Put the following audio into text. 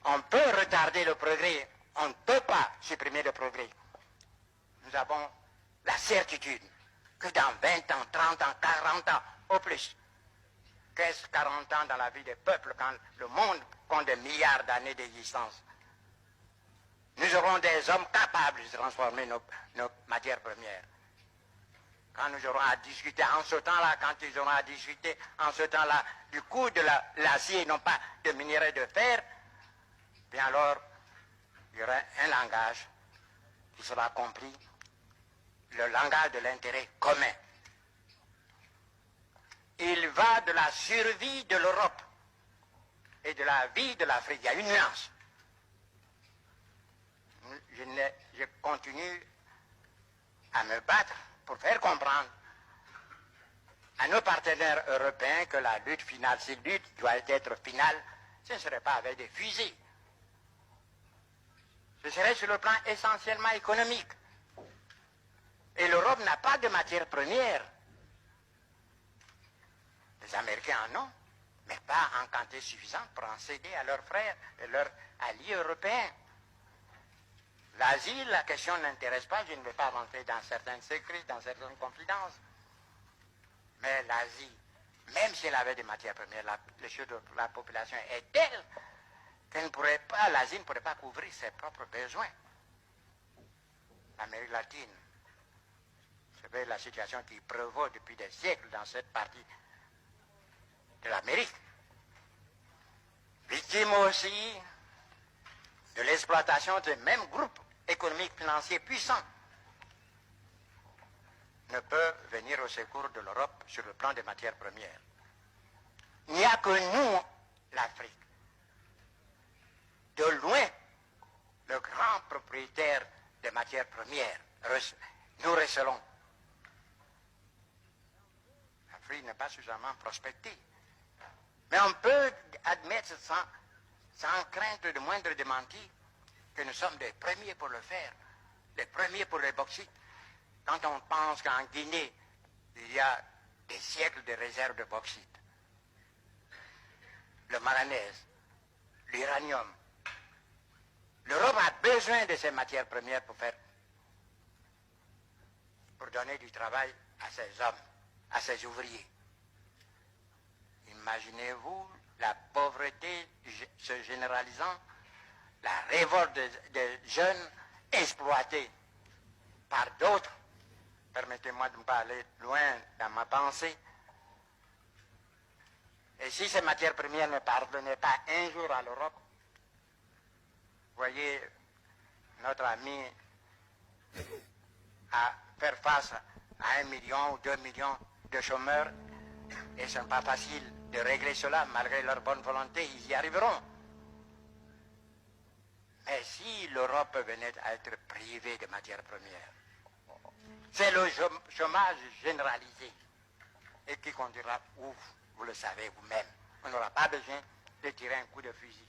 On peut retarder le progrès, on ne peut pas supprimer le progrès. Nous avons la certitude que dans 20 ans, 30 ans, 40 ans, au plus, 15, 40 ans dans la vie des peuples, quand le monde compte des milliards d'années d'existence, nous aurons des hommes capables de transformer nos matières premières. Quand nous aurons à discuter en ce temps-là, quand ils auront à discuter en ce temps-là du coût de l'acier et non pas de minerai de fer, bien alors, il y aura un langage qui sera compris, le langage de l'intérêt commun. Il va de la survie de l'Europe et de la vie de l'Afrique. Il y a une nuance. Je continue à me battre pour faire comprendre à nos partenaires européens que la lutte finale, si lutte doit être finale, ce ne serait pas avec des fusils. Ce serait sur le plan essentiellement économique. Et l'Europe n'a pas de matières premières. Les Américains en ont, mais pas en quantité suffisante pour en céder à leurs frères et leurs alliés européens. L'Asie, la question n'intéresse pas, je ne vais pas rentrer dans certains secrets, dans certaines confidences. Mais l'Asie, même si elle avait des matières premières, la population est telle qu'elle ne pourrait pas, l'Asie ne pourrait pas couvrir ses propres besoins. L'Amérique latine, vous savez la situation qui prévaut depuis des siècles dans cette partie de l'Amérique. Victime aussi de l'exploitation de mêmes groupes économiques financiers puissants, ne peut venir au secours de l'Europe sur le plan des matières premières. Il n'y a que nous, l'Afrique, de loin, le grand propriétaire des matières premières. Nous recelons. L'Afrique n'est pas suffisamment prospectée. Mais on peut admettre sans crainte de moindre démenti que nous sommes les premiers pour le faire, les premiers pour les bauxites. Quand on pense qu'en Guinée, il y a des siècles de réserves de bauxite, le manganèse, l'uranium, l'Europe a besoin de ces matières premières pour donner du travail à ses hommes, à ses ouvriers. Imaginez-vous la pauvreté se généralisant, la révolte des jeunes exploités par d'autres. Permettez-moi de ne pas aller loin dans ma pensée. Et si ces matières premières ne parvenaient pas un jour à l'Europe, voyez, notre ami à faire face à 1 million ou 2 millions de chômeurs, et ce n'est pas facile de régler cela, malgré leur bonne volonté, ils y arriveront. Mais si l'Europe venait à être privée de matières premières, c'est le chômage généralisé et qui conduira où, vous le savez vous-même. On n'aura pas besoin de tirer un coup de fusil.